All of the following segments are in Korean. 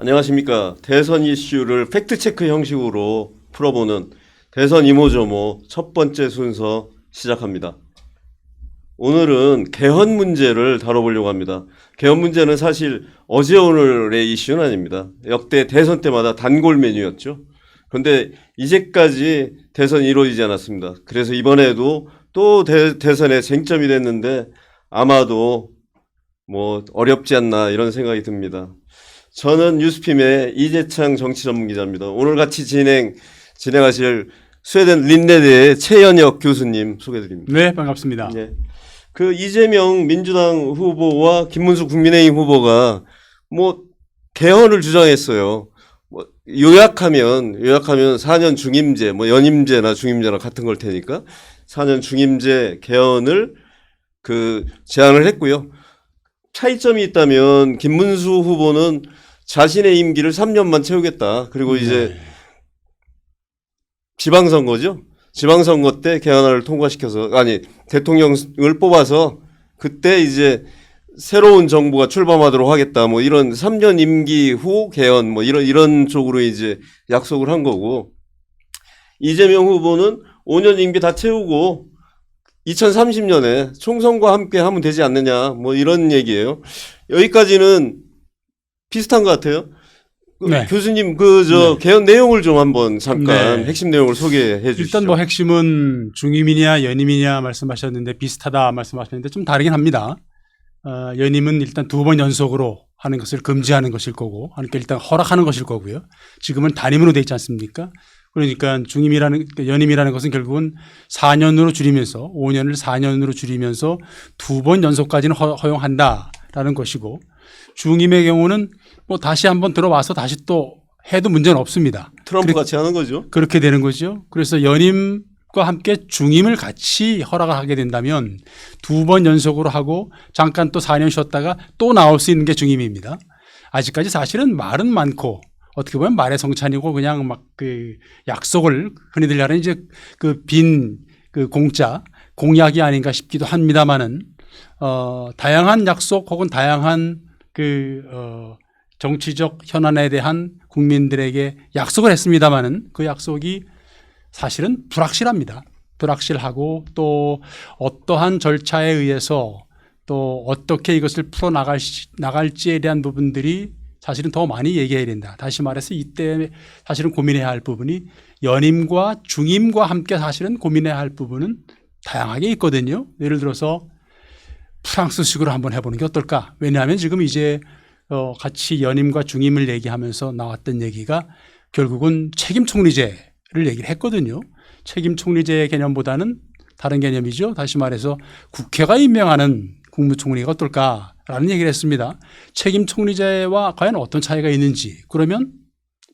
안녕하십니까. 대선 이슈를 팩트체크 형식으로 풀어보는 대선 이모저모 첫 번째 순서 시작합니다. 오늘은 개헌 문제를 다뤄보려고 합니다. 개헌 문제는 사실 어제 오늘의 이슈는 아닙니다. 역대 대선 때마다 단골 메뉴였죠. 그런데 이제까지 대선이 이루어지지 않았습니다. 그래서 이번에도 또 대선에 쟁점이 됐는데 아마도 뭐 어렵지 않나 이런 생각이 듭니다. 저는 뉴스핌의 이재창 정치전문기자입니다. 오늘 같이 진행하실 스웨덴 린네대의 최연혁 교수님 소개드립니다. 네, 반갑습니다. 네. 그 이재명 민주당 후보와 김문수 국민의힘 후보가 뭐 개헌을 주장했어요. 뭐 요약하면 4년 중임제, 뭐 연임제나 중임제나 같은 걸 테니까 4년 중임제 개헌을 제안을 했고요. 차이점이 있다면 김문수 후보는 자신의 임기를 3년만 채우겠다. 그리고 이제 지방선거죠. 지방선거 때 개헌안을 통과시켜서 대통령을 뽑아서 그때 이제 새로운 정부가 출범하도록 하겠다. 뭐 이런 3년 임기 후 개헌 뭐 이런 쪽으로 이제 약속을 한 거고, 이재명 후보는 5년 임기 다 채우고 2030년에 총선과 함께 하면 되지 않느냐 뭐 이런 얘기예요. 여기까지는 비슷한 것 같아요. 네. 교수님 개헌 내용을 좀 한번 잠깐 핵심 내용을 소개해 주시죠. 일단 뭐 핵심은 중임이냐 연임이냐 말씀하셨는데 비슷하다 말씀하셨는데 좀 다르긴 합니다. 연임은 일단 2번 연속으로 하는 것을 금지하는 것일 거고, 그러니까 일단 허락하는 것일 거고요. 지금은 단임으로 돼 있지 않습니까? 그러니까 연임이라는 것은 결국은 4년으로 줄이면서 5년을 4년으로 줄이면서 2번 연속까지는 허용한다라는 것이고, 중임의 경우는 뭐 다시 한번 들어와서 다시 또 해도 문제는 없습니다. 트럼프 같이 하는 거죠. 그렇게 되는 거죠. 그래서 연임과 함께 중임을 같이 허락을 하게 된다면 2번 연속으로 하고 잠깐 또 4년 쉬었다가 또 나올 수 있는 게 중임입니다. 아직까지 사실은 말은 많고 어떻게 보면 말의 성찬이고 그냥 막 약속을 흔히들 하는 이제 공약이 아닌가 싶기도 합니다만은 다양한 약속 혹은 다양한 정치적 현안에 대한 국민들에게 약속을 했습니다마는 그 약속이 사실은 불확실합니다. 불확실하고 또 어떠한 절차에 의해서 또 어떻게 이것을 풀어나갈지에 대한 부분들이 사실은 더 많이 얘기해야 된다. 다시 말해서 이때 사실은 고민해야 할 부분이 연임과 중임과 함께 사실은 고민해야 할 부분은 다양하게 있거든요. 예를 들어서 프랑스식으로 한번 해보는 게 어떨까? 왜냐하면 지금 이제 같이 연임과 중임을 얘기하면서 나왔던 얘기가 결국은 책임 총리제를 얘기를 했거든요. 책임 총리제의 개념보다는 다른 개념이죠. 다시 말해서 국회가 임명하는 국무총리가 어떨까라는 얘기를 했습니다. 책임 총리제와 과연 어떤 차이가 있는지, 그러면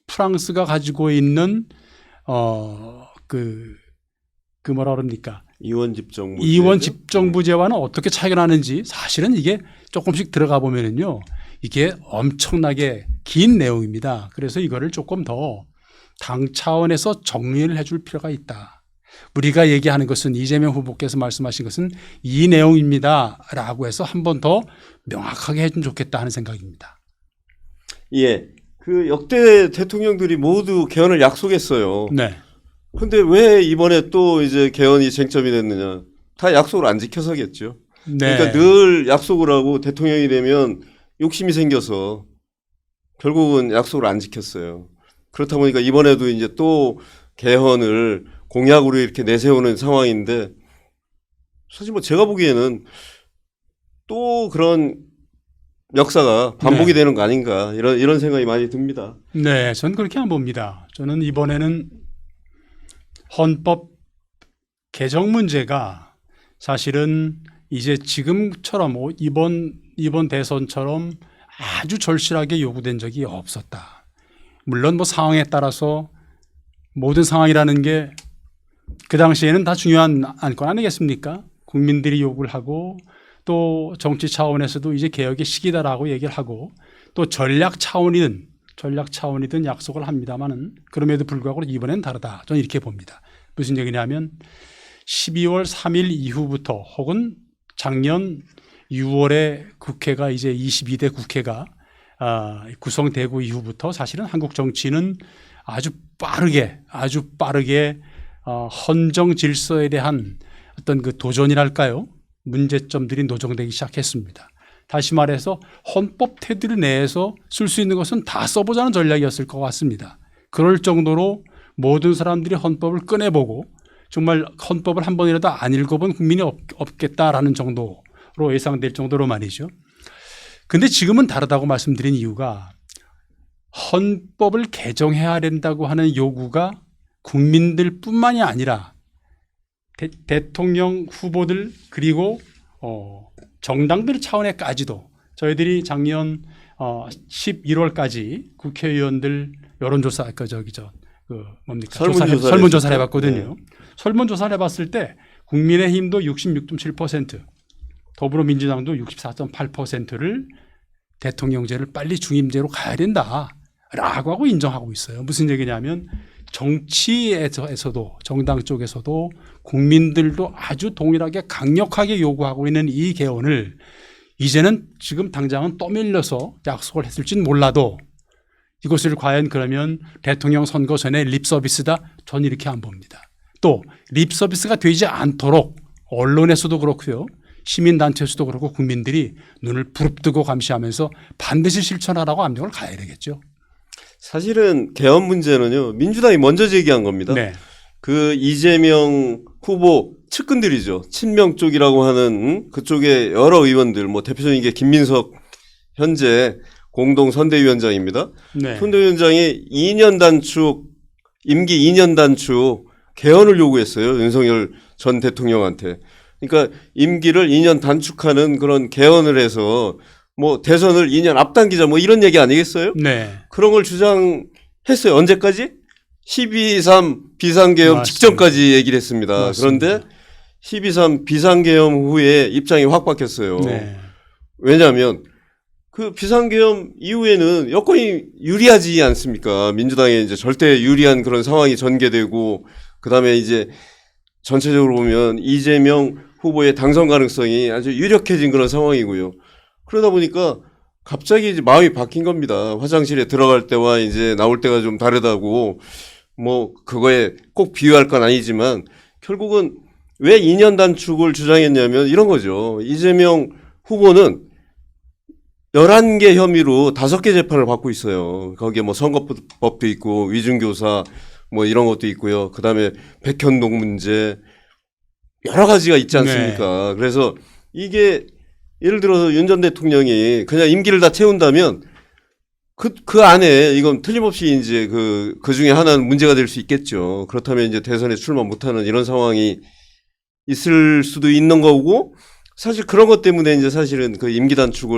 프랑스가 가지고 있는 뭐라 그럽니까? 이원 집정부제와는 어떻게 차이가 나는지 사실은 이게 조금씩 들어가 보면은요, 이게 엄청나게 긴 내용입니다. 그래서 이거를 조금 더 당 차원에서 정리를 해줄 필요가 있다. 우리가 얘기하는 것은 이재명 후보께서 말씀하신 것은 이 내용입니다라고 해서 한 번 더 명확하게 해주면 좋겠다 하는 생각입니다. 예, 역대 대통령들이 모두 개헌을 약속했어요. 네. 근데 왜 이번에 또 이제 개헌이 쟁점이 됐느냐? 다 약속을 안 지켜서겠죠. 네. 그러니까 늘 약속을 하고 대통령이 되면 욕심이 생겨서 결국은 약속을 안 지켰어요. 그렇다 보니까 이번에도 이제 또 개헌을 공약으로 이렇게 내세우는 상황인데, 사실 뭐 제가 보기에는 또 그런 역사가 반복이 되는 거 아닌가 이런 생각이 많이 듭니다. 네, 저는 그렇게 안 봅니다. 저는 이번에는 헌법 개정 문제가 사실은 이제 지금처럼 이번 대선처럼 아주 절실하게 요구된 적이 없었다. 물론 뭐 상황에 따라서 모든 상황이라는 게 그 당시에는 다 중요한 안건 아니겠습니까? 국민들이 요구를 하고 또 정치 차원에서도 이제 개혁의 시기다라고 얘기를 하고 또 전략 차원이든 약속을 합니다만은 그럼에도 불구하고 이번엔 다르다. 저는 이렇게 봅니다. 무슨 얘기냐면 12월 3일 이후부터 혹은 작년 6월에 국회가 이제 22대 국회가 구성되고 이후부터 사실은 한국 정치는 아주 빠르게 헌정 질서에 대한 어떤 그 도전이랄까요? 문제점들이 노정되기 시작했습니다. 다시 말해서 헌법 테두리 내에서 쓸 수 있는 것은 다 써보자는 전략이었을 것 같습니다. 그럴 정도로 모든 사람들이 헌법을 꺼내보고 정말 헌법을 한 번이라도 안 읽어본 국민이 없겠다라는 정도로 예상될 정도로 말이죠. 근데 지금은 다르다고 말씀드린 이유가 헌법을 개정해야 된다고 하는 요구가 국민들뿐만이 아니라 대통령 후보들 그리고 정당들 차원에까지도 저희들이 작년 11월까지 국회의원들 여론조사 설문조사를 해봤거든요. 네. 설문조사를 해봤을 때 국민의힘도 66.7%, 더불어민주당도 64.8%를 대통령제를 빨리 중임제로 가야 된다라고 하고 인정하고 있어요. 무슨 얘기냐면 정치에서도 정당 쪽에서도 국민들도 아주 동일하게 강력하게 요구하고 있는 이 개헌을 이제는 지금 당장은 떠밀려서 약속을 했을지는 몰라도 이것을 과연 그러면 대통령 선거 전에 립서비스다? 전 이렇게 안 봅니다. 또 립서비스가 되지 않도록 언론에서도 그렇고요. 시민단체에서도 그렇고 국민들이 눈을 부릅뜨고 감시하면서 반드시 실천하라고 압력을 가해야 되겠죠. 사실은 개헌 문제는요, 민주당이 먼저 제기한 겁니다. 네. 그 이재명 후보 측근들이죠. 친명 쪽이라고 하는 그쪽에 여러 의원들, 뭐 대표적인 게 김민석 현재 공동 선대위원장입니다. 네. 선대위원장이 2년 단축, 임기 2년 단축 개헌을 요구했어요. 윤석열 전 대통령한테. 그러니까 임기를 2년 단축하는 그런 개헌을 해서 뭐 대선을 2년 앞당기자 뭐 이런 얘기 아니겠어요? 네. 그런 걸 주장했어요. 언제까지? 12.3 비상계엄 맞습니다. 직전까지 얘기를 했습니다. 맞습니다. 그런데 12.3 비상계엄 후에 입장이 확 바뀌었어요. 네. 왜냐하면 그 비상계엄 이후에는 여건이 유리하지 않습니까? 민주당에 이제 절대 유리한 그런 상황이 전개되고 그다음에 이제 전체적으로 보면 이재명 후보의 당선 가능성이 아주 유력해진 그런 상황이고요. 그러다 보니까 갑자기 이제 마음이 바뀐 겁니다. 화장실에 들어갈 때와 이제 나올 때가 좀 다르다고 뭐 그거에 꼭 비유할 건 아니지만 결국은 왜 2년 단축을 주장했냐면 이런 거죠. 이재명 후보는 11개 혐의로 5개 재판을 받고 있어요. 거기에 뭐 선거법도 있고 위중교사 뭐 이런 것도 있고요. 그다음에 백현동 문제 여러 가지가 있지 않습니까? 네. 그래서 이게 예를 들어서 윤 전 대통령이 그냥 임기를 다 채운다면 그 안에 이건 틀림없이 이제 그 중에 하나는 문제가 될 수 있겠죠. 그렇다면 이제 대선에 출마 못하는 이런 상황이 있을 수도 있는 거고 사실 그런 것 때문에 이제 사실은 그 임기 단축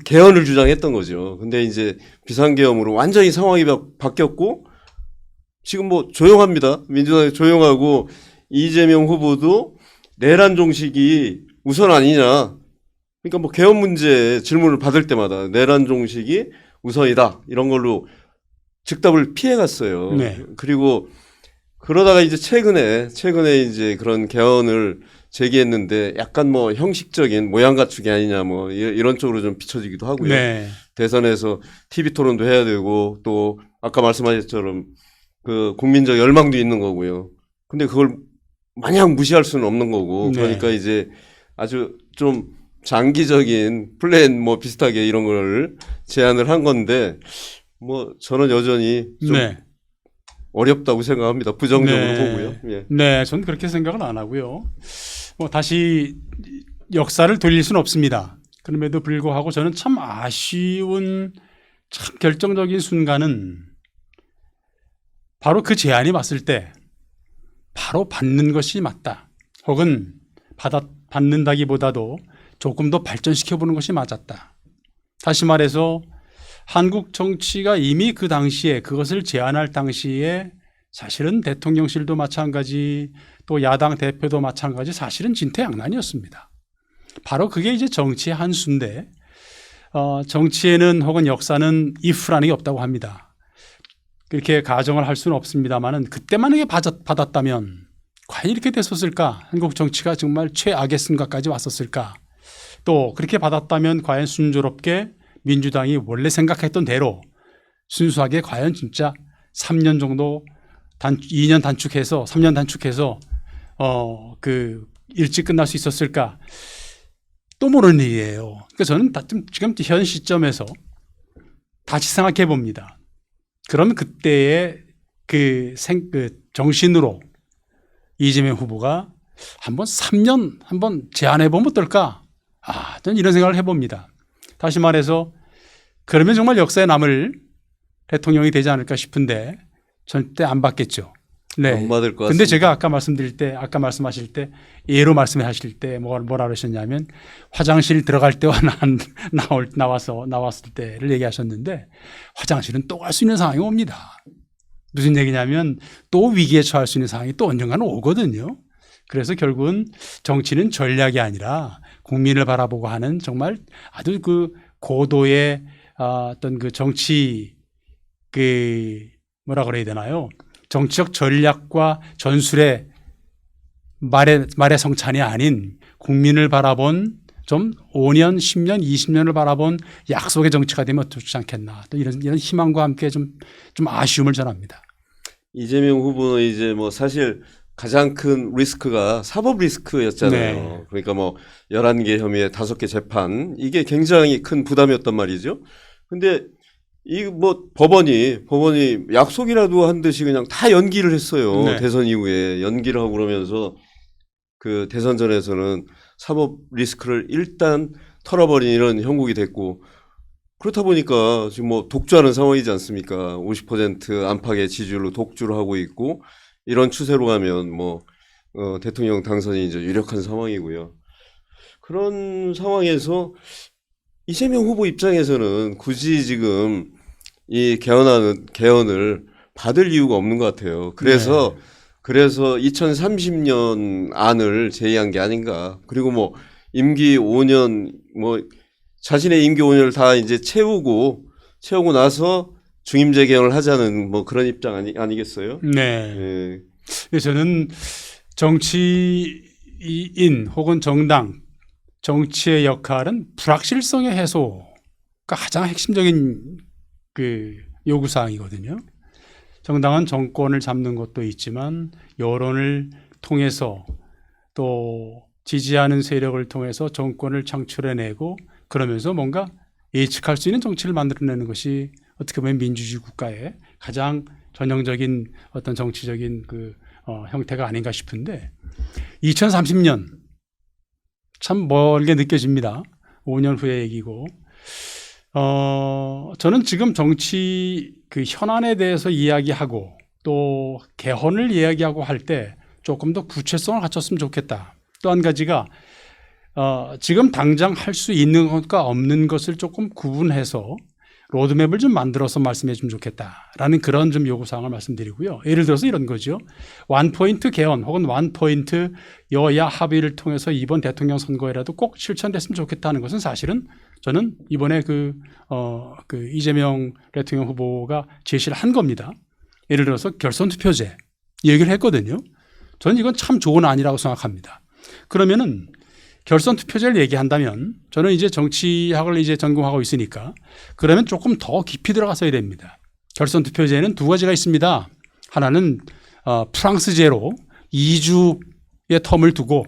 개헌을 주장했던 거죠. 근데 이제 비상계엄으로 완전히 상황이 바뀌었고 지금 뭐 조용합니다. 민주당이 조용하고 이재명 후보도 내란 종식이 우선 아니냐. 그러니까 뭐 개헌 문제 질문을 받을 때마다 내란 종식이 우선이다. 이런 걸로 즉답을 피해갔어요. 네. 그리고 그러다가 이제 최근에 이제 그런 개헌을 제기했는데 약간 뭐 형식적인 모양 갖추기 아니냐 뭐 이런 쪽으로 좀 비춰지기도 하고요. 네. 대선에서 TV 토론도 해야 되고 또 아까 말씀하셨처럼 그 국민적 열망도 있는 거고요. 근데 그걸 마냥 무시할 수는 없는 거고 네. 그러니까 이제 아주 좀 장기적인 플랜 뭐 비슷하게 이런 걸 제안을 한 건데 뭐 저는 여전히 좀 네. 어렵다고 생각합니다. 부정적으로 네. 보고요. 예. 네, 저는 그렇게 생각은 안 하고요. 뭐 다시 역사를 돌릴 수는 없습니다. 그럼에도 불구하고 저는 참 아쉬운 참 결정적인 순간은 바로 그 제안이 왔을 때 바로 받는 것이 맞다. 혹은 받는다기보다도 조금 더 발전시켜보는 것이 맞았다. 다시 말해서 한국 정치가 이미 그 당시에 그것을 제안할 당시에 사실은 대통령실도 마찬가지 또 야당 대표도 마찬가지 사실은 진퇴양난이었습니다. 바로 그게 이제 정치의 한 수인데 정치에는 혹은 역사는 if라는 게 없다고 합니다. 그렇게 가정을 할 수는 없습니다만은 그때만 이게 받았다면 과연 이렇게 됐었을까? 한국 정치가 정말 최악의 순간까지 왔었을까? 또 그렇게 받았다면 과연 순조롭게 민주당이 원래 생각했던 대로 순수하게 과연 진짜 3년 정도 2년 단축해서 3년 단축해서 그 일찍 끝날 수 있었을까? 또 모르는 일이에요. 그러니까 저는 지금 현 시점에서 다시 생각해 봅니다. 그럼 그때의 그 정신으로 이재명 후보가 한번 3년 한번 제안해 보면 어떨까? 저는 이런 생각을 해봅니다. 다시 말해서 그러면 정말 역사에 남을 대통령이 되지 않을까 싶은데 절대 안 받겠죠. 네. 안 받을 것 같습니다. 근데 제가 아까 말씀하실 때 예로 말씀하실 때 뭐라 그러셨냐면 화장실 들어갈 때와 나왔을 때를 얘기하셨는데 화장실은 또 갈 수 있는 상황이 옵니다. 무슨 얘기냐면 또 위기에 처할 수 있는 상황이 또 언젠가는 오거든요. 그래서 결국은 정치는 전략이 아니라 국민을 바라보고 하는 정말 아주 그 고도의 어떤 그 정치 뭐라 그래야 되나요? 정치적 전략과 전술의 말의 성찬이 아닌 국민을 바라본 좀 5년, 10년, 20년을 바라본 약속의 정치가 되면 좋지 않겠나. 또 이런 희망과 함께 좀 아쉬움을 전합니다. 이재명 후보는 이제 뭐 사실 가장 큰 리스크가 사법 리스크였잖아요. 네. 그러니까 뭐 11개 혐의에 5개 재판 이게 굉장히 큰 부담이었단 말이죠. 근데 이 뭐 법원이 약속이라도 한 듯이 그냥 다 연기를 했어요. 네. 대선 이후에 연기를 하고 그러면서 그 대선 전에서는 사법 리스크를 일단 털어버린 이런 형국이 됐고 그렇다 보니까 지금 뭐 독주하는 상황이지 않습니까? 50% 안팎의 지지율로 독주를 하고 있고 이런 추세로 가면 뭐 대통령 당선이 이제 유력한 상황이고요. 그런 상황에서 이재명 후보 입장에서는 굳이 지금 이 개헌을 받을 이유가 없는 것 같아요. 그래서 2030년 안을 제의한 게 아닌가. 그리고 뭐 임기 5년 뭐 자신의 임기 5년을 다 이제 채우고 나서 중임제 개헌을 하자는 뭐 그런 입장 아니겠어요? 네. 예. 그래서 저는 정치인 혹은 정치의 역할은 불확실성의 해소가 가장 핵심적인 그 요구사항이거든요. 정당은 정권을 잡는 것도 있지만 여론을 통해서 또 지지하는 세력을 통해서 정권을 창출해내고 그러면서 뭔가 예측할 수 있는 정치를 만들어내는 것이 어떻게 보면 민주주의 국가의 가장 전형적인 어떤 정치적인 형태가 아닌가 싶은데 2030년 참 멀게 느껴집니다. 5년 후의 얘기고 저는 지금 정치 현안에 대해서 이야기하고 또 개헌을 이야기하고 할 때 조금 더 구체성을 갖췄으면 좋겠다. 또 한 가지가 지금 당장 할 수 있는 것과 없는 것을 조금 구분해서 로드맵을 좀 만들어서 말씀해 주면 좋겠다라는 그런 좀 요구사항을 말씀드리고요. 예를 들어서 이런 거죠. 원포인트 개헌 혹은 원포인트 여야 합의를 통해서 이번 대통령 선거에라도 꼭 실천됐으면 좋겠다는 것은 사실은 저는 이번에 이재명 대통령 후보가 제시를 한 겁니다. 예를 들어서 결선 투표제 얘기를 했거든요. 저는 이건 참 좋은 안이라고 생각합니다. 그러면은 결선 투표제를 얘기한다면 저는 이제 정치학을 이제 전공하고 있으니까 그러면 조금 더 깊이 들어가서야 됩니다. 결선 투표제는 두 가지가 있습니다. 하나는 프랑스제로 2주의 텀을 두고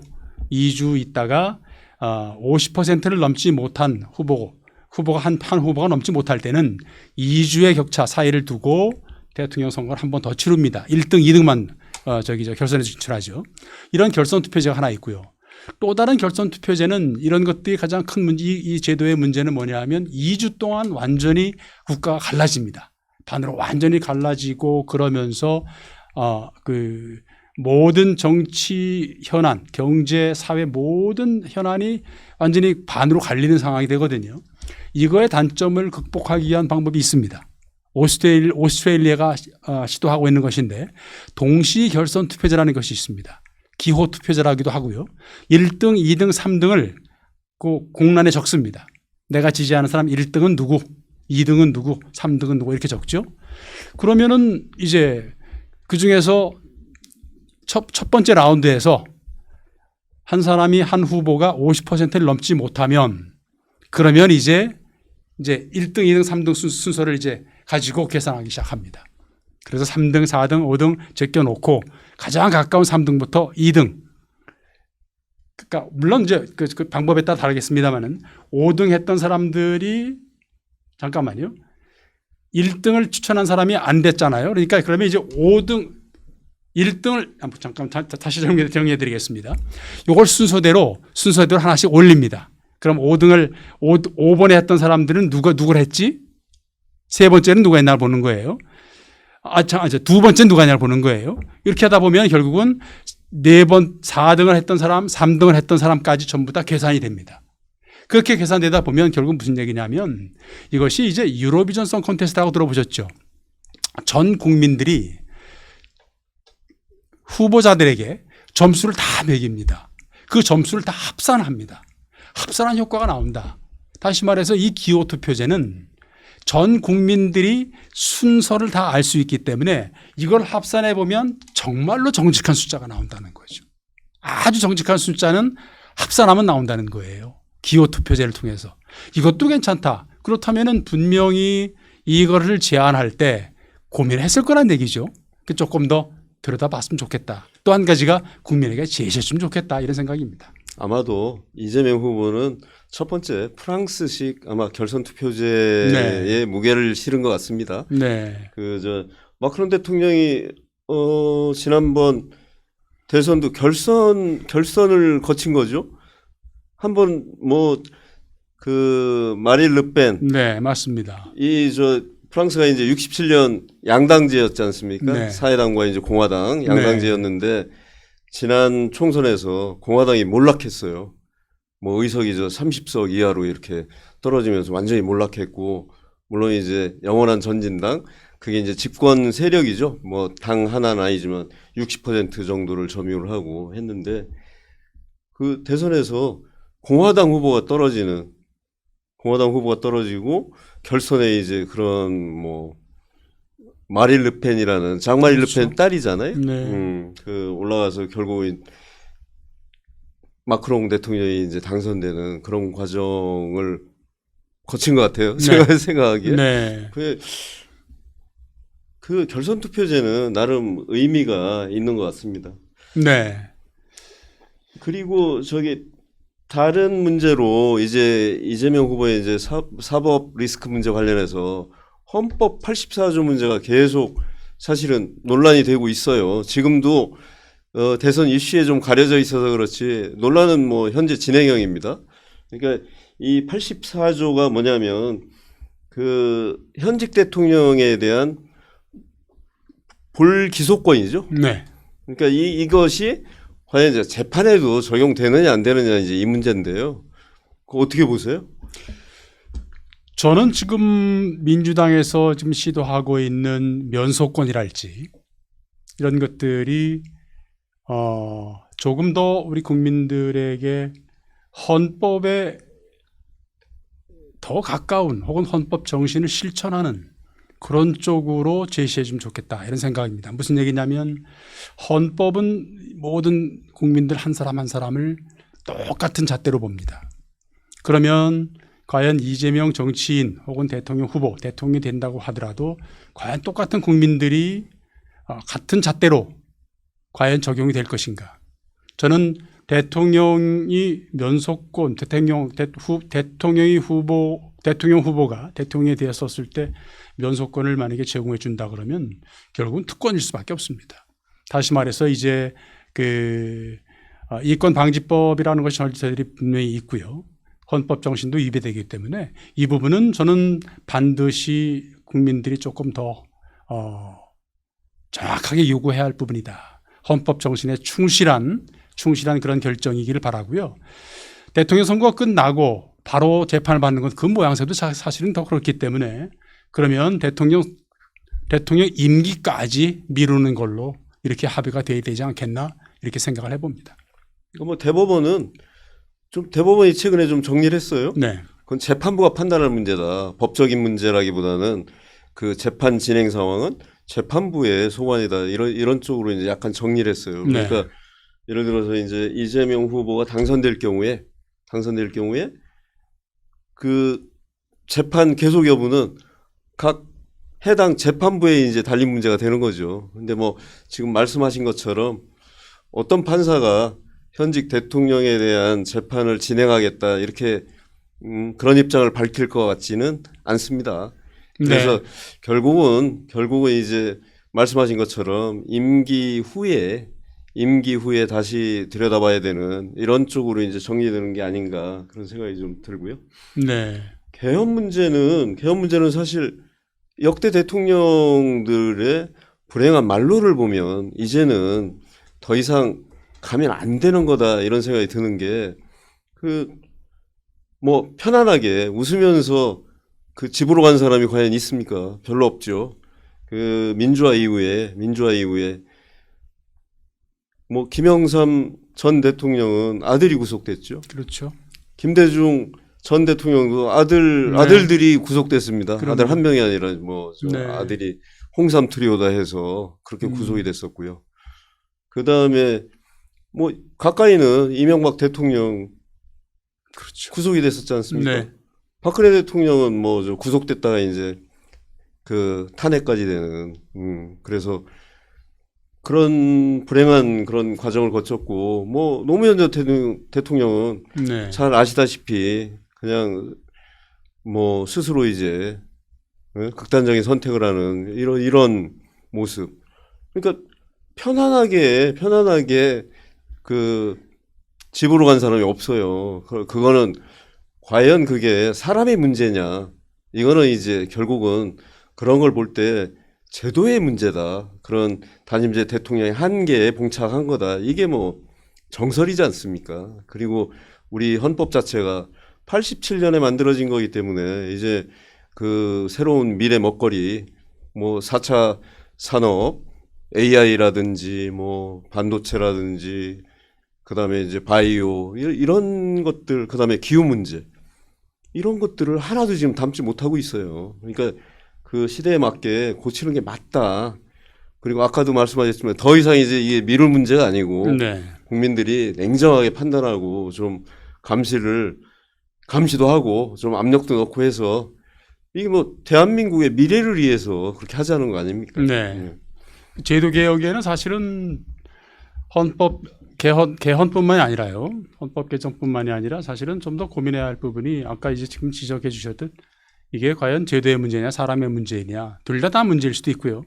2주 있다가 50%를 넘지 못한 후보가 한 후보가 넘지 못할 때는 2주의 격차 사이를 두고 대통령 선거를 한 번 더 치릅니다. 1등, 2등만 결선에 진출하죠. 이런 결선 투표제가 하나 있고요. 또 다른 결선 투표제는 이런 것들이 가장 큰 문제, 이 제도의 문제는 뭐냐 하면 2주 동안 완전히 국가가 갈라집니다. 반으로 완전히 갈라지고 그러면서 모든 정치 현안, 경제, 사회 모든 현안이 완전히 반으로 갈리는 상황이 되거든요. 이거의 단점을 극복하기 위한 방법이 있습니다. 오스트레일리아가 시도하고 있는 것인데 동시 결선 투표제라는 것이 있습니다. 기호 투표제라기도 하고요. 1등, 2등, 3등을 공란에 적습니다. 내가 지지하는 사람 1등은 누구, 2등은 누구, 3등은 누구 이렇게 적죠. 그러면은 이제 그 중에서 첫 번째 라운드에서 한 후보가 50%를 넘지 못하면 그러면 이제 이제 1등, 2등, 3등 순서를 이제 가지고 계산하기 시작합니다. 그래서 3등, 4등, 5등 제껴놓고 가장 가까운 3등부터 2등. 그러니까 물론 이제 그 방법에 따라 다르겠습니다만은 5등 했던 사람들이 잠깐만요. 1등을 추천한 사람이 안 됐잖아요. 그러니까 그러면 이제 5등, 1등을 잠깐 다시 정리해 드리겠습니다. 이걸 순서대로 하나씩 올립니다. 그럼 5번에 했던 사람들은 누굴 했지? 세 번째는 누가 했나 보는 거예요. 두 번째는 누가 했나 보는 거예요. 이렇게 하다 보면 결국은 4번, 4등을 했던 사람, 3등을 했던 사람까지 전부 다 계산이 됩니다. 그렇게 계산되다 보면 결국 무슨 얘기냐면 이것이 이제 유로비전 송 콘테스트라고 들어보셨죠? 전 국민들이 후보자들에게 점수를 다 매깁니다. 그 점수를 다 합산합니다. 합산한 효과가 나온다. 다시 말해서 이 기호투표제는 전 국민들이 순서를 다 알 수 있기 때문에 이걸 합산해 보면 정말로 정직한 숫자가 나온다는 거죠. 아주 정직한 숫자는 합산하면 나온다는 거예요. 기호투표제를 통해서. 이것도 괜찮다. 그렇다면 분명히 이거를 제안할 때 고민했을 거란 얘기죠. 조금 더 들여다봤으면 좋겠다. 또 한 가지가 국민에게 제시했으면 좋겠다. 이런 생각입니다. 아마도 이재명 후보는 첫 번째 프랑스식 아마 결선 투표제에 네. 무게를 실은 것 같습니다. 네. 마크롱 대통령이 지난번 대선도 결선을 거친 거죠. 한번 마린 르펜. 네, 맞습니다. 프랑스가 이제 67년 양당제였지 않습니까? 네. 사회당과 이제 공화당 양당제였는데 지난 총선에서 공화당이 몰락했어요. 의석이 30석 이하로 이렇게 떨어지면서 완전히 몰락했고, 물론 이제 영원한 전진당, 그게 이제 집권 세력이죠. 당 하나는 아니지만 60% 정도를 점유를 하고 했는데, 그 대선에서 공화당 후보가 떨어지고 결선에 이제 그런 마린 르펜이라는 장마린 그렇죠. 르펜 딸이잖아요. 네. 올라가서 결국은 마크롱 대통령이 이제 당선되는 그런 과정을 거친 것 같아요. 제가 생각하기에. 네. 그 결선 투표제는 나름 의미가 있는 것 같습니다. 네. 그리고 다른 문제로 이제 이재명 후보의 이제 사법 리스크 문제 관련해서 헌법 84조 문제가 계속 사실은 논란이 되고 있어요. 지금도 대선 이슈에 좀 가려져 있어서 그렇지 논란은 현재 진행형입니다. 그러니까 이 84조가 뭐냐면 그 현직 대통령에 대한 불기소권이죠. 네. 그러니까 이것이 과연 이제 재판에도 적용되느냐 안 되느냐 이제 이 문제인데요. 그거 어떻게 보세요? 저는 지금 민주당에서 지금 시도하고 있는 면소권이랄지 이런 것들이 조금 더 우리 국민들에게 헌법에 더 가까운 혹은 헌법 정신을 실천하는 그런 쪽으로 제시해 주면 좋겠다 이런 생각입니다. 무슨 얘기냐면 헌법은 모든 국민들 한 사람 한 사람을 똑같은 잣대로 봅니다. 그러면 과연 이재명 정치인 혹은 대통령 후보, 대통령이 된다고 하더라도 과연 똑같은 국민들이 같은 잣대로 과연 적용이 될 것인가. 저는 대통령이 면소권, 대통령 후보가 대통령에 되었을 때 면소권을 만약에 제공해 준다 그러면 결국은 특권일 수밖에 없습니다. 다시 말해서 이제 이권방지법이라는 것이 저희들이 분명히 있고요. 헌법 정신도 위배되기 때문에 이 부분은 저는 반드시 국민들이 조금 더 정확하게 요구해야 할 부분이다. 헌법 정신에 충실한 그런 결정이기를 바라고요. 대통령 선거가 끝나고 바로 재판을 받는 건 그 모양새도 사실은 더 그렇기 때문에 그러면 대통령 임기까지 미루는 걸로 이렇게 합의가 돼야 되지 않겠나 이렇게 생각을 해봅니다. 대법원이 최근에 좀 정리를 했어요. 네. 그건 재판부가 판단할 문제다. 법적인 문제라기보다는 그 재판 진행 상황은 재판부의 소관이다. 이런 쪽으로 이제 약간 정리를 했어요. 그러니까 네. 예를 들어서 이제 이재명 후보가 당선될 경우에 그 재판 계속 여부는 각 해당 재판부에 이제 달린 문제가 되는 거죠. 근데 뭐 지금 말씀하신 것처럼 어떤 판사가 현직 대통령에 대한 재판을 진행하겠다 이렇게 그런 입장을 밝힐 것 같지는 않습니다. 그래서 네. 결국은 이제 말씀하신 것처럼 임기 후에 다시 들여다봐야 되는 이런 쪽으로 이제 정리되는 게 아닌가 그런 생각이 좀 들고요. 네. 개헌 문제는 사실 역대 대통령들의 불행한 말로를 보면 이제는 더 이상 가면 안 되는 거다 이런 생각이 드는 게 뭐 편안하게 웃으면서 그 집으로 간 사람이 과연 있습니까? 별로 없죠. 그 민주화 이후에 뭐 김영삼 전 대통령은 아들이 구속됐죠. 그렇죠. 김대중 전 대통령도 네. 아들들이 구속됐습니다. 그럼요. 아들 한 명이 아니라 뭐 저 네. 아들이 홍삼 트리오다 해서 그렇게 구속이 됐었고요. 그 다음에 뭐 가까이는 이명박 대통령 그렇죠. 구속이 됐었지 않습니까? 네. 박근혜 대통령은 뭐 저 구속됐다가 이제 그 탄핵까지 되는 그래서 그런 불행한 그런 과정을 거쳤고 뭐 노무현 전 대통령은 네. 잘 아시다시피 그냥 뭐 스스로 이제 극단적인 선택을 하는 이런 모습. 그러니까 편안하게 그 집으로 간 사람이 없어요. 그거는 과연 그게 사람의 문제냐? 이거는 이제 결국은 그런 걸 볼 때 제도의 문제다. 그런 단임제 대통령의 한계에 봉착한 거다. 이게 뭐 정설이지 않습니까? 그리고 우리 헌법 자체가 87년에 만들어진 거기 때문에 이제 그 새로운 미래 먹거리 뭐 4차 산업 AI라든지 뭐 반도체라든지 그다음에 이제 바이오 이런 것들 그다음에 기후 문제 이런 것들을 하나도 지금 담지 못하고 있어요. 그러니까 그 시대에 맞게 고치는 게 맞다. 그리고 아까도 말씀하셨지만 더 이상 이제 이게 미룰 문제가 아니고 네. 국민들이 냉정하게 판단하고 좀 감시도 하고 좀 압력도 넣고 해서 이게 뭐 대한민국의 미래를 위해서 그렇게 하자는 거 아닙니까? 네. 제도 개혁에는 사실은 헌법 개헌뿐만이 아니라요. 헌법 개정뿐만이 아니라 사실은 좀 더 고민해야 할 부분이 아까 이제 지금 지적해 주셨듯 이게 과연 제도의 문제냐 사람의 문제냐 둘 다 문제일 수도 있고요.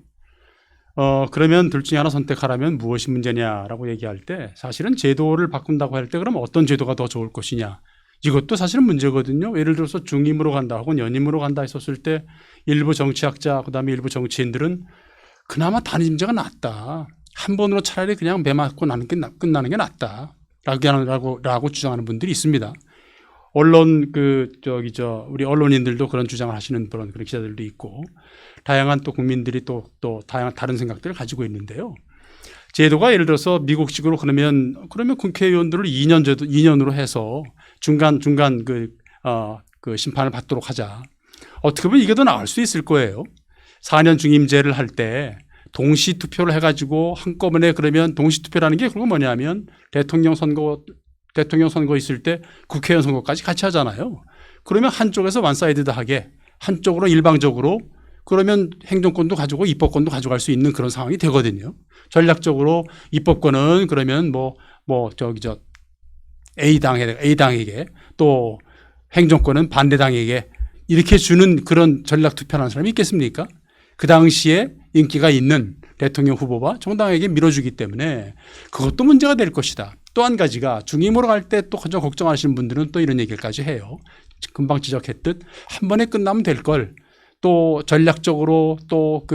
그러면 둘 중에 하나 선택하라면 무엇이 문제냐라고 얘기할 때 사실은 제도를 바꾼다고 할 때 그러면 어떤 제도가 더 좋을 것이냐 이것도 사실은 문제거든요. 예를 들어서 중임으로 간다 혹은 연임으로 간다 했었을 때 일부 정치학자 그다음에 일부 정치인들은 그나마 단임제가 낫다. 한 번으로 차라리 그냥 매 맞고 끝나는 게 낫다. 라고 주장하는 분들이 있습니다. 언론 우리 언론인들도 그런 주장을 하시는 그런 기자들도 있고 다양한 또 국민들이 또 다양한 다른 생각들을 가지고 있는데요. 제도가 예를 들어서 미국식으로 그러면 국회의원들을 2년으로 해서 중간 그 심판을 받도록 하자. 어떻게 보면 이게 더 나을 수 있을 거예요. 4년 중임제를 할 때 동시 투표를 해가지고 한꺼번에 그러면 동시 투표라는 게 그거 뭐냐면 대통령 선거 있을 때 국회의원 선거까지 같이 하잖아요. 그러면 한쪽에서 원사이드하게 한쪽으로 일방적으로 그러면 행정권도 가지고 입법권도 가져갈 수 있는 그런 상황이 되거든요. 전략적으로 입법권은 그러면 A당에게 또 행정권은 반대당에게 이렇게 주는 그런 전략 투표하는 사람이 있겠습니까? 그 당시에 인기가 있는 대통령 후보가 정당에게 밀어주기 때문에 그것도 문제가 될 것이다. 또 한 가지가 중임으로 갈 때 또 가장 걱정하시는 분들은 또 이런 얘기까지 해요. 금방 지적했듯 한 번에 끝나면 될 걸 또 전략적으로 또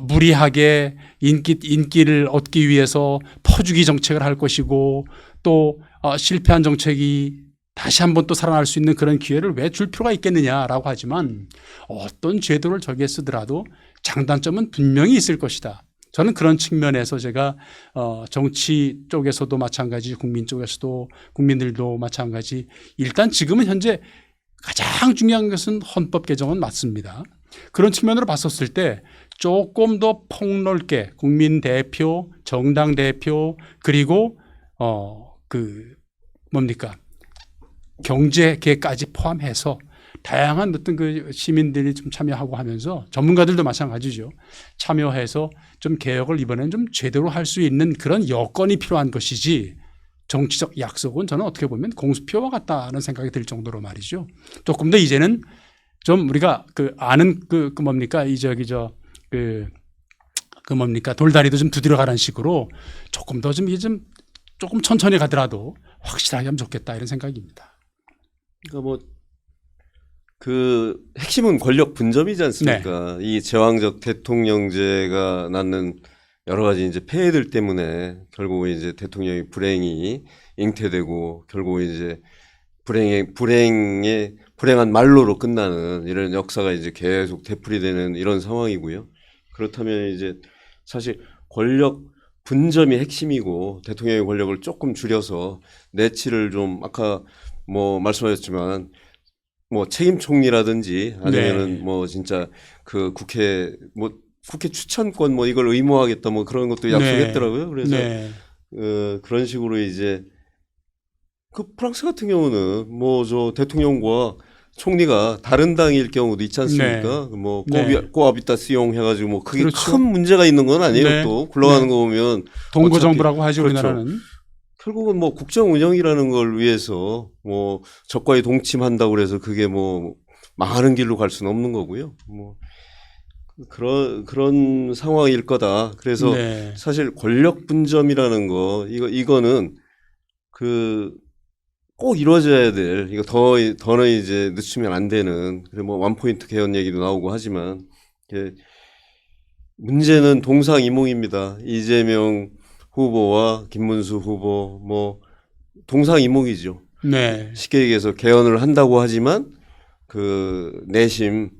무리하게 인기를 얻기 위해서 퍼주기 정책을 할 것이고 또 실패한 정책이 다시 한번 또 살아날 수 있는 그런 기회를 왜 줄 필요가 있겠느냐라고 하지만 어떤 제도를 저기에 쓰더라도 장단점은 분명히 있을 것이다. 저는 그런 측면에서 제가 정치 쪽에서도 마찬가지 국민 쪽에서도 국민들도 마찬가지 일단 지금은 현재 가장 중요한 것은 헌법 개정은 맞습니다. 그런 측면으로 봤었을 때 조금 더 폭넓게 국민 대표, 정당 대표 그리고 경제계까지 포함해서 다양한 어떤 그 시민들이 좀 참여하고 하면서 전문가들도 마찬가지죠. 참여해서 좀 개혁을 이번에는 좀 제대로 할 수 있는 그런 여건이 필요한 것이지 정치적 약속은 저는 어떻게 보면 공수표와 같다는 생각이 들 정도로 말이죠. 조금 더 이제는 좀 우리가 그 아는 그 뭡니까 이 저기 그 뭡니까 돌다리도 좀 두드려 가라는 식으로 조금 더 좀 이게 좀 조금 천천히 가더라도 확실하게 하면 좋겠다 이런 생각입니다. 그러니까 뭐 그 핵심은 권력 분점이지 않습니까? 이 제왕적 대통령제가 낳는 여러 가지 이제 폐해들 때문에 결국 이제 대통령의 불행이 잉태되고 결국 이제 불행한 말로로 끝나는 이런 역사가 이제 계속 되풀이되는 이런 상황이고요. 그렇다면 이제 사실 권력 분점이 핵심이고 대통령의 권력을 조금 줄여서 내치를 좀 아까 뭐 말씀하셨지만 뭐 책임 총리라든지 아니면은 네. 뭐 진짜 그 국회 추천권 뭐 이걸 의무화하겠다 뭐 그런 것도 약속했더라고요. 그래서 네. 그런 식으로 이제 그 프랑스 같은 경우는 뭐 저 대통령과 총리가 다른 당일 경우도 있지 않습니까? 뭐 네. 꼬아비타스용 해가지고 뭐 그게 그렇죠. 큰 문제가 있는 건 아니에요. 네. 또 굴러가는 네. 거 보면 동거정부라고 하죠 그렇죠. 우리나라는. 결국은 뭐 국정 운영이라는 걸 위해서 뭐 적과의 동침한다고 그래서 그게 뭐 망하는 길로 갈 수는 없는 거고요. 뭐 그런 상황일 거다. 그래서 네. 사실 권력 분점이라는 거 이거는 그 꼭 이루어져야 될 이거 더는 이제 늦추면 안 되는 그래 뭐 원포인트 개헌 얘기도 나오고 하지만 문제는 동상이몽입니다. 이재명 후보와 김문수 후보 뭐 동상이몽이죠. 네. 쉽게 얘기해서 개헌을 한다고 하지만 그 내심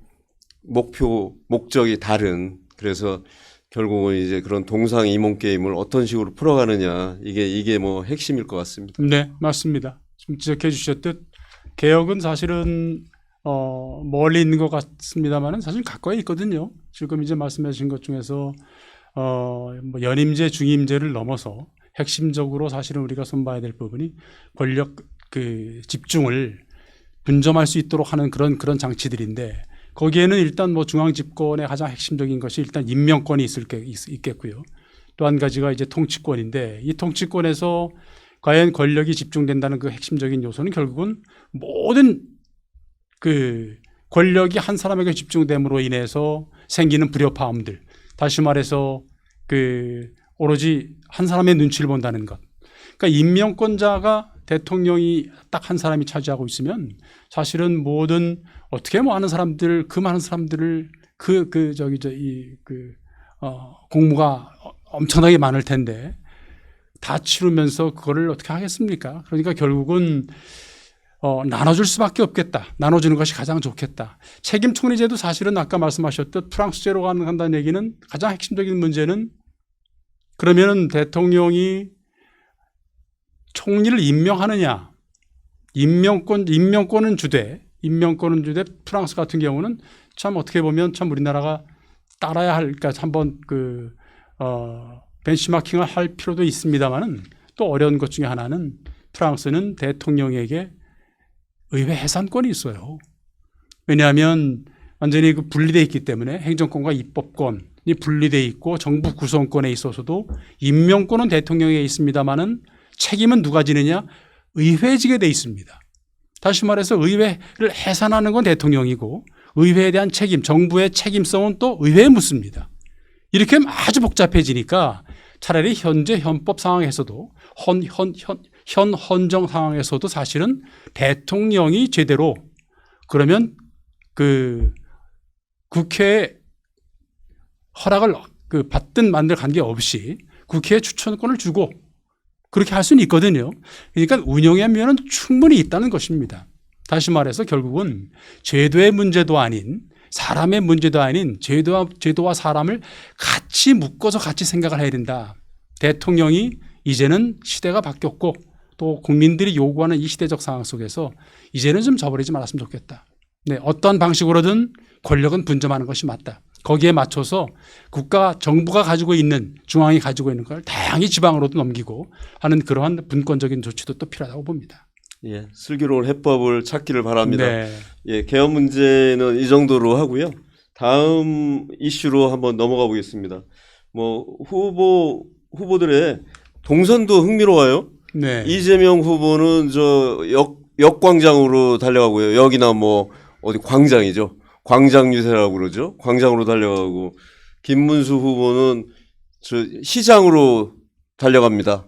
목적이 다른 그래서 결국은 이제 그런 동상이몽 게임을 어떤 식으로 풀어가느냐 이게 뭐 핵심일 것 같습니다. 네, 맞습니다. 지금 지적해 주셨듯 개혁은 사실은 멀리 있는 것 같습니다만은 사실 가까이 있거든요. 지금 이제 말씀하신 것 중에서 뭐 연임제, 중임제를 넘어서 핵심적으로 사실은 우리가 손봐야 될 부분이 권력 그 집중을 분점할 수 있도록 하는 그런 장치들인데 거기에는 일단 뭐 중앙 집권의 가장 핵심적인 것이 일단 임명권이 있겠고요. 또 한 가지가 이제 통치권인데 이 통치권에서 과연 권력이 집중된다는 그 핵심적인 요소는 결국은 모든 그 권력이 한 사람에게 집중됨으로 인해서 생기는 불협화음들, 다시 말해서 그 오로지 한 사람의 눈치를 본다는 것. 그러니까 임명권자가 대통령이 딱 한 사람이 차지하고 있으면 사실은 모든 어떻게 뭐 하는 사람들 그 많은 사람들을 공무가 엄청나게 많을 텐데 다 치르면서 그거를 어떻게 하겠습니까? 그러니까 결국은 나눠줄 수밖에 없겠다. 나눠주는 것이 가장 좋겠다. 책임 총리제도 사실은 아까 말씀하셨듯 프랑스제로 간다는 얘기는 가장 핵심적인 문제는 그러면은 대통령이 총리를 임명하느냐. 임명권은 주되 프랑스 같은 경우는 참 어떻게 보면 참 우리나라가 따라야 할, 그러니까 한번 벤치마킹을 할 필요도 있습니다만은 또 어려운 것 중에 하나는 프랑스는 대통령에게 의회 해산권이 있어요. 왜냐하면 완전히 그 분리되어 있기 때문에 행정권과 입법권이 분리되어 있고 정부 구성권에 있어서도 임명권은 대통령에게 있습니다만은 책임은 누가 지느냐? 의회직에 돼 있습니다. 다시 말해서 의회를 해산하는 건 대통령이고 의회에 대한 책임, 정부의 책임성은 또 의회에 묻습니다. 이렇게 하면 아주 복잡해지니까 차라리 현재 헌법 상황에서도 현 헌정 상황에서도 사실은 대통령이 제대로 그러면 그 국회에 허락을 받든 만들 관계없이 국회에 추천권을 주고 그렇게 할 수는 있거든요. 그러니까 운영의 면은 충분히 있다는 것입니다. 다시 말해서 결국은 제도의 문제도 아닌 사람의 문제도 아닌 제도와 사람을 같이 묶어서 같이 생각을 해야 된다. 대통령이 이제는 시대가 바뀌었고 또 국민들이 요구하는 이 시대적 상황 속에서 이제는 좀 저버리지 말았으면 좋겠다. 네, 어떤 방식으로든 권력은 분점하는 것이 맞다. 거기에 맞춰서 정부가 가지고 있는 중앙이 가지고 있는 걸 다양히 지방으로도 넘기고 하는 그러한 분권적인 조치도 또 필요하다고 봅니다. 예, 슬기로운 해법을 찾기를 바랍니다. 네. 예, 개헌 문제는 이 정도로 하고요. 다음 이슈로 한번 넘어가 보겠습니다. 뭐 후보들의 동선도 흥미로워요. 네. 이재명 후보는 저 역광장으로 달려가고요. 여기나 뭐 어디 광장이죠. 광장 유세라고 그러죠. 광장으로 달려가고 김문수 후보는 저 시장으로 달려갑니다.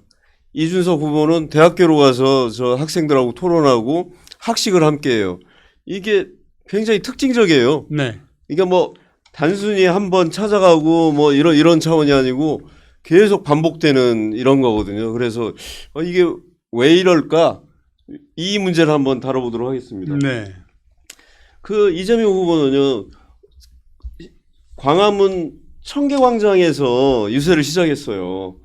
이준석 후보는 대학교로 가서 저 학생들하고 토론하고 학식을 함께해요. 이게 굉장히 특징적이에요. 네. 이게 뭐 단순히 한번 찾아가고 뭐 이런 차원이 아니고 계속 반복되는 이런 거거든요. 그래서 이게 왜 이럴까? 이 문제를 한번 다뤄보도록 하겠습니다. 네. 그 이재명 후보는요, 광화문 청계광장에서 유세를 시작했어요.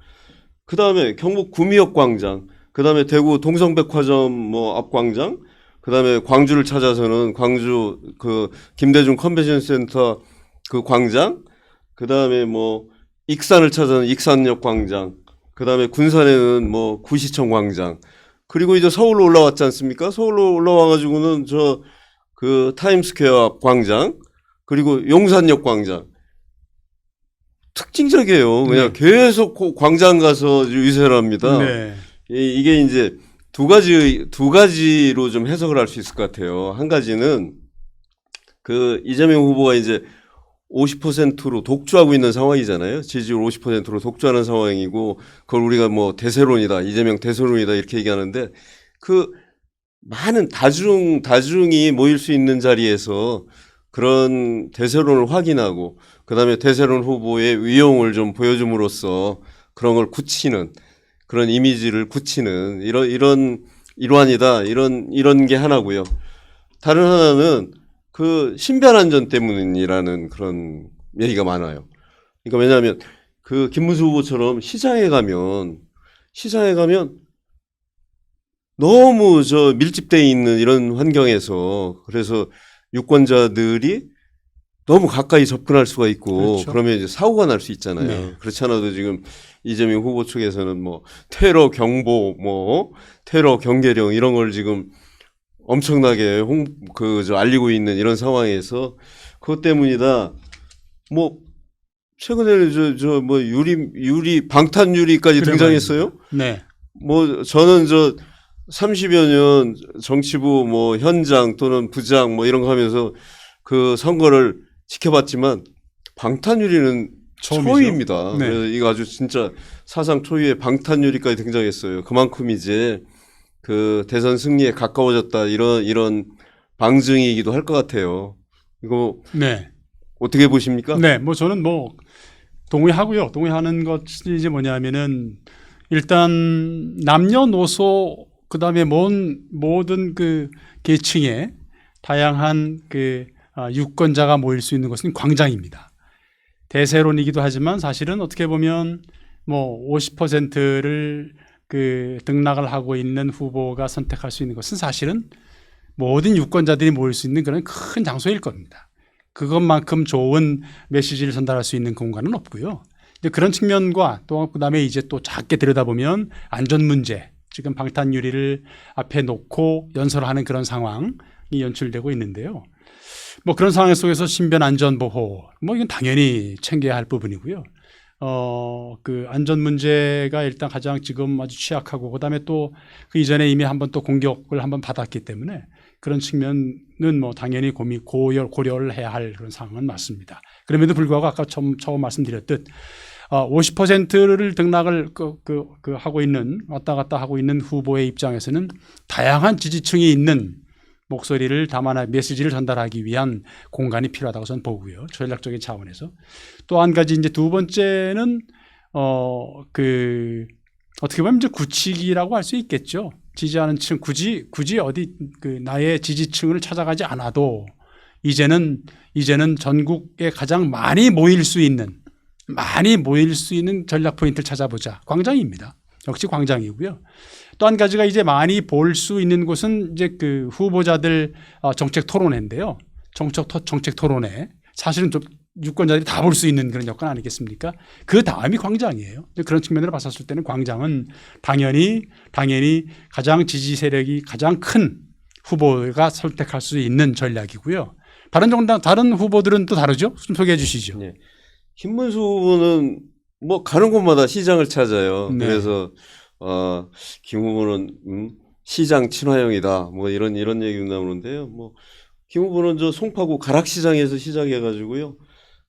그 다음에 경북 구미역 광장, 그 다음에 대구 동성백화점 뭐 앞 광장, 그 다음에 광주를 찾아서는 광주 그 김대중 컨벤션 센터 그 광장, 그 다음에 뭐 익산을 찾아서는 익산역 광장, 그 다음에 군산에는 뭐 구시청 광장, 그리고 이제 서울로 올라왔지 않습니까? 서울로 올라와가지고는 저 그 타임스퀘어 앞 광장, 그리고 용산역 광장. 특징적이에요. 그냥 계속 광장 가서 유세를 합니다. 네. 이게 이제 두 가지로 좀 해석을 할 수 있을 것 같아요. 한 가지는 그 이재명 후보가 이제 50%로 독주하고 있는 상황이잖아요. 지지율 50%로 독주하는 상황이고, 그걸 우리가 뭐 대세론이다, 이재명 대세론이다 이렇게 얘기하는데, 그 많은 다중이 모일 수 있는 자리에서 그런 대세론을 확인하고, 그 다음에 대세론 후보의 위용을 좀 보여줌으로써 그런 걸 굳히는, 그런 이미지를 굳히는 이런 일환이다, 이런 게 하나고요. 다른 하나는 그 신변 안전 때문이라는 그런 얘기가 많아요. 그러니까 왜냐하면 그 김문수 후보처럼 시장에 가면 너무 저 밀집되어 있는 이런 환경에서, 그래서 유권자들이 너무 가까이 접근할 수가 있고, 그렇죠. 그러면 이제 사고가 날 수 있잖아요. 네. 그렇지 않아도 지금 이재명 후보 측에서는 뭐 테러 경보, 뭐 테러 경계령 이런 걸 지금 엄청나게 알리고 있는 이런 상황에서 그것 때문이다. 뭐 최근에는 뭐 유리 방탄 유리까지 그래 등장했어요. 네. 뭐 저는 30여 년 정치부 뭐 현장 또는 부장 뭐 이런 거 하면서 그 선거를 지켜봤지만 방탄유리는 초유입니다. 네. 그래서 이거 아주 진짜 사상 초유의 방탄유리까지 등장했어요. 그만큼 이제 그 대선 승리에 가까워졌다 이런 방증이기도 할 것 같아요. 이거 네. 어떻게 보십니까? 네. 뭐 저는 뭐 동의하고요. 동의하는 것이 이제 뭐냐면은 일단 남녀노소 그다음에 모든 그 계층의 다양한 그 유권자가 모일 수 있는 것은 광장입니다. 대세론이기도 하지만 사실은 어떻게 보면 뭐 50%를 그 등락을 하고 있는 후보가 선택할 수 있는 것은 사실은 모든 유권자들이 모일 수 있는 그런 큰 장소일 겁니다. 그것만큼 좋은 메시지를 전달할 수 있는 공간은 없고요. 이제 그런 측면과 또 그다음에 이제 또 작게 들여다보면 안전 문제, 지금 방탄 유리를 앞에 놓고 연설하는 그런 상황이 연출되고 있는데요. 뭐 그런 상황 속에서 신변 안전 보호, 뭐 이건 당연히 챙겨야 할 부분이고요. 그 안전 문제가 일단 가장 지금 아주 취약하고, 그다음에 또 그 이전에 이미 한번 또 공격을 한번 받았기 때문에 그런 측면은 뭐 당연히 고려를 해야 할 그런 상황은 맞습니다. 그럼에도 불구하고 아까 처음 말씀드렸듯 50%를 등락을 하고 있는, 왔다 갔다 하고 있는 후보의 입장에서는 다양한 지지층이 있는 목소리를 담아내 메시지를 전달하기 위한 공간이 필요하다고 저는 보고요. 전략적인 차원에서. 또 한 가지 이제 두 번째는 어떻게 보면 이제 구치기라고 할 수 있겠죠. 지지하는 층 굳이 어디 나의 지지층을 찾아가지 않아도 이제는 전국에 가장 많이 모일 수 있는 전략 포인트를 찾아보자. 광장입니다. 역시 광장이고요. 또 한 가지가 이제 많이 볼 수 있는 곳은 이제 그 후보자들 정책 토론회인데요. 정책 토론회. 사실은 좀 유권자들이 다 볼 수 있는 그런 여건 아니겠습니까? 그 다음이 광장이에요. 그런 측면으로 봤었을 때는 광장은 당연히 가장 지지 세력이 가장 큰 후보가 선택할 수 있는 전략이고요. 다른 후보들은 또 다르죠? 좀 소개해 주시죠. 네. 김문수 후보는 뭐 가는 곳마다 시장을 찾아요. 네. 그래서 김 후보는 시장 친화형이다. 뭐 이런 얘기가 나오는데요. 뭐 김 후보는 저 송파구 가락시장에서 시작해가지고요.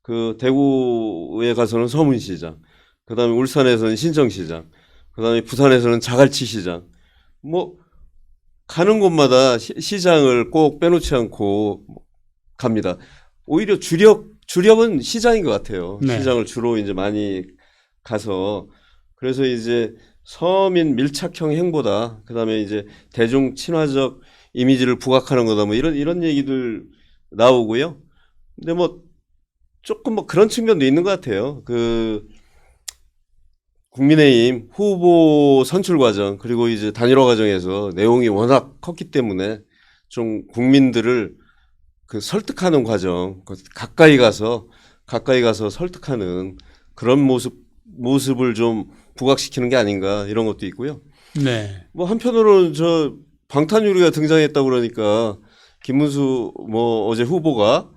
그 대구에 가서는 서문시장, 그다음에 울산에서는 신정시장, 그다음에 부산에서는 자갈치시장. 뭐 가는 곳마다 시장을 꼭 빼놓지 않고 갑니다. 오히려 주력은 시장인 것 같아요. 네. 시장을 주로 이제 많이 가서 그래서 이제 서민 밀착형 행보다 그다음에 이제 대중 친화적 이미지를 부각하는 거다 뭐 이런 얘기들 나오고요. 근데 뭐 조금 뭐 그런 측면도 있는 것 같아요. 그 국민의힘 후보 선출 과정 그리고 이제 단일화 과정에서 내용이 워낙 컸기 때문에 좀 국민들을 그 설득하는 과정, 가까이 가서 설득하는 그런 모습을 좀 부각시키는 게 아닌가 이런 것도 있고요. 네. 뭐 한편으로는 저 방탄유리가 등장했다고 그러니까 김문수 뭐 어제 후보가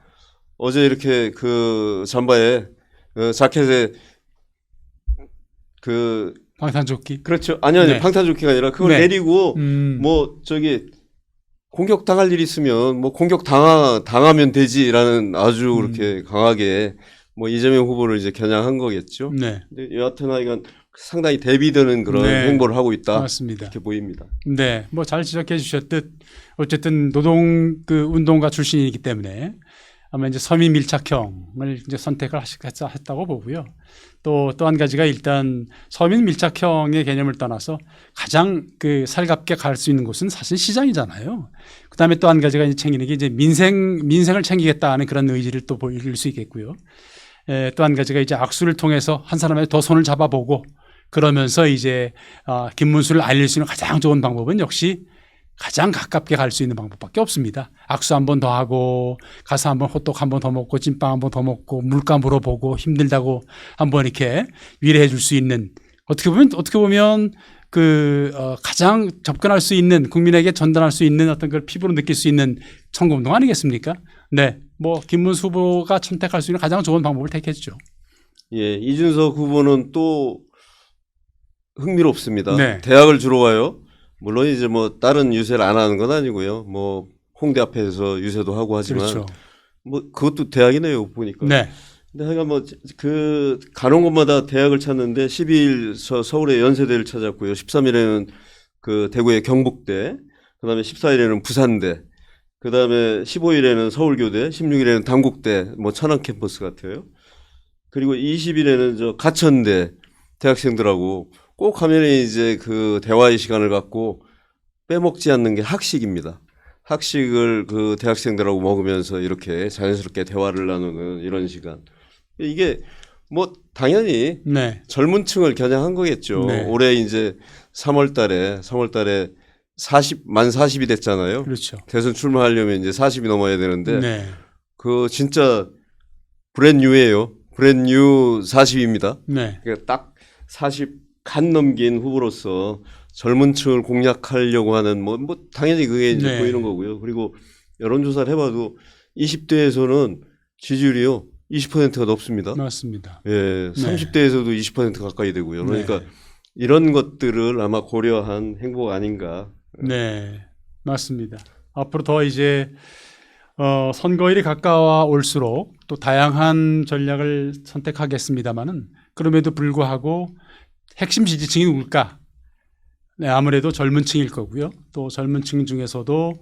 어제 이렇게 그 잠바에 자켓에 그 방탄조끼. 그렇죠. 아니요. 네. 방탄조끼가 아니라 그걸 네. 내리고 뭐 저기 공격 당할 일 있으면 뭐 공격 당하면 되지라는 아주 그렇게 강하게 뭐 이재명 후보를 이제 겨냥한 거겠죠. 네. 근데 여하튼 하여간 상당히 대비되는 그런 네. 행보를 하고 있다. 맞습니다. 이렇게 보입니다. 네, 뭐 잘 지적해 주셨듯 어쨌든 노동 그 운동가 출신이기 때문에 아마 이제 서민 밀착형을 이제 선택을 했다고 보고요. 또 한 가지가 일단 서민 밀착형의 개념을 떠나서 가장 그 살갑게 갈 수 있는 곳은 사실 시장이잖아요. 그다음에 또 한 가지가 이제 챙기는 게 이제 민생을 챙기겠다는 그런 의지를 또 보일 수 있겠고요. 또 한 가지가 이제 악수를 통해서 한 사람의 더 손을 잡아보고 그러면서 이제 김문수를 알릴 수 있는 가장 좋은 방법은 역시 가장 가깝게 갈 수 있는 방법밖에 없습니다. 악수 한 번 더 하고 가서 한번 호떡 한 번 더 먹고 찐빵 한 번 더 먹고 물감 물어보고 힘들다고 한번 이렇게 위로해 줄 수 있는 어떻게 보면 그 가장 접근할 수 있는 국민에게 전달할 수 있는 어떤 걸 피부로 느낄 수 있는 선거운동 아니겠습니까? 네, 뭐 김문수 후보가 선택할 수 있는 가장 좋은 방법을 택했죠. 예, 이준석 후보는 또 흥미롭습니다. 네. 대학을 주로 가요. 물론 이제 뭐 다른 유세를 안 하는 건 아니고요. 뭐 홍대 앞에서 유세도 하고 하지만 그렇죠. 뭐 그것도 대학이네요 보니까. 네. 근데 하여간 뭐 그 가는 곳마다 대학을 찾는데 12일 서울의 연세대를 찾았고요. 13일에는 그 대구의 경북대, 그다음에 14일에는 부산대, 그다음에 15일에는 서울교대, 16일에는 단국대, 뭐 천안 캠퍼스 같아요. 그리고 20일에는 저 가천대 대학생들하고 꼭 하면 이제 그 대화의 시간을 갖고 빼먹지 않는 게 학식입니다. 학식을 그 대학생들하고 먹으면서 이렇게 자연스럽게 대화를 나누는 이런 시간. 이게 뭐 당연히 네. 젊은 층을 겨냥한 거겠죠. 네. 올해 이제 3월 달에 만 40이 됐잖아요. 그렇죠. 대선 출마하려면 이제 40이 넘어야 되는데 네. 그 진짜 브랜뉴예요. 브랜뉴 40입니다. 네. 그러니까 딱 40 간 넘긴 후보로서 젊은 층을 공략하려고 하는 뭐 당연히 그게 이제 네. 보이는 거고요. 그리고 여론조사를 해봐도 20대에서는 지지율이요 20%가 넘습니다. 맞습니다. 예, 30대에서도 20% 가까이 되고요. 그러니까 네. 이런 것들을 아마 고려한 행보가 아닌가. 네, 맞습니다. 앞으로 더 이제 선거일이 가까워 올수록 또 다양한 전략을 선택하겠습니다만은 그럼에도 불구하고 핵심 지지층이 누굴까? 네, 아무래도 젊은 층일 거고요. 또 젊은 층 중에서도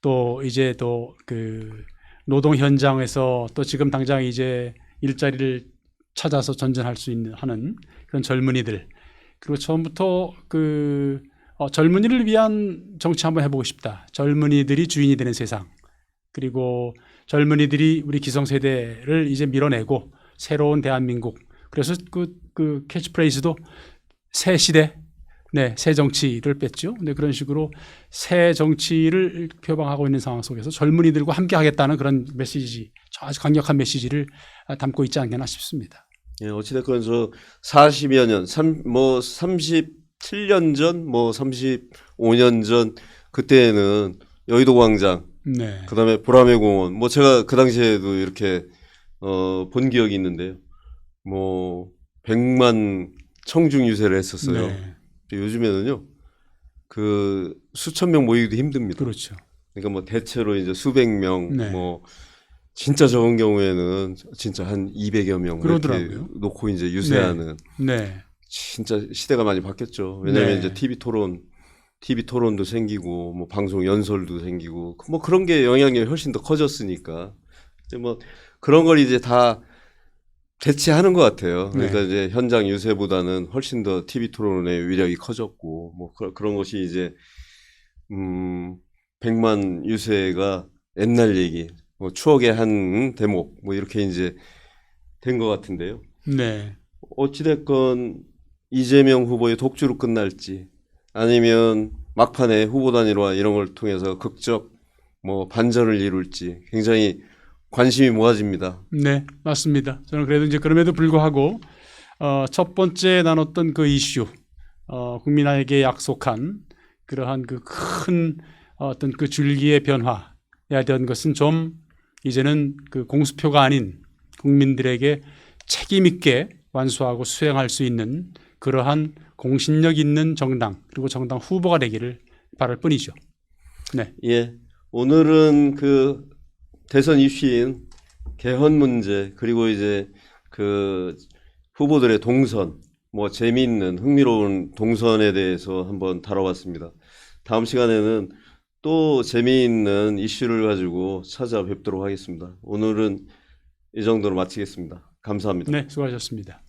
또 이제 또 그 노동 현장에서 또 지금 당장 이제 일자리를 찾아서 전전할 수 있는 하는 그런 젊은이들 그리고 처음부터 그 젊은이를 위한 정치 한번 해보고 싶다. 젊은이들이 주인이 되는 세상. 그리고 젊은이들이 우리 기성세대를 이제 밀어내고 새로운 대한민국. 그래서 그 캐치프레이즈도 새 시대, 네, 새 정치를 뺐죠. 네, 그런 식으로 새 정치를 표방하고 있는 상황 속에서 젊은이들과 함께 하겠다는 그런 메시지, 아주 강력한 메시지를 담고 있지 않겠나 싶습니다. 예, 어찌됐건 저 40여 년, 37년 전, 뭐 35년 전 그때는 여의도 광장, 네. 그다음에 보라매 공원, 뭐 제가 그 당시에도 이렇게 본 기억이 있는데요. 뭐 100만 청중 유세를 했었어요. 네. 요즘에는요, 그 수천 명 모이기도 힘듭니다. 그렇죠. 그러니까 뭐 대체로 이제 수백 명, 네. 뭐 진짜 적은 경우에는 진짜 한 200여 명 이렇게 그러더라고요. 놓고 이제 유세하는. 네. 진짜 시대가 많이 바뀌었죠. 왜냐면 네. 이제 TV 토론도 생기고 뭐 방송 연설도 생기고 뭐 그런 게 영향력이 훨씬 더 커졌으니까 이제 뭐 그런 걸 이제 다 대체하는 것 같아요. 그러니까 네. 이제 현장 유세보다는 훨씬 더 TV 토론의 위력이 커졌고 뭐 그런 것이 이제 100만 유세가 옛날 얘기, 뭐 추억의 한 대목 뭐 이렇게 이제 된 것 같은데요. 네. 어찌됐건 이재명 후보의 독주로 끝날지 아니면 막판에 후보 단일화 이런 걸 통해서 극적 뭐 반전을 이룰지 굉장히 관심이 모아집니다. 네, 맞습니다. 저는 그래도 이제 그럼에도 불구하고 첫 번째 나눴던 그 이슈, 국민에게 약속한 그러한 그 큰 어떤 그 줄기의 변화에 대한 것은 좀 이제는 그 공수표가 아닌 국민들에게 책임 있게 완수하고 수행할 수 있는 그러한 공신력 있는 정당 그리고 정당 후보가 되기를 바랄 뿐이죠. 네, 예, 오늘은 그 대선 이슈인 개헌 문제 그리고 이제 그 후보들의 동선 뭐 재미있는 흥미로운 동선에 대해서 한번 다뤄봤습니다. 다음 시간에는 또 재미있는 이슈를 가지고 찾아뵙도록 하겠습니다. 오늘은 이 정도로 마치겠습니다. 감사합니다. 네, 수고하셨습니다.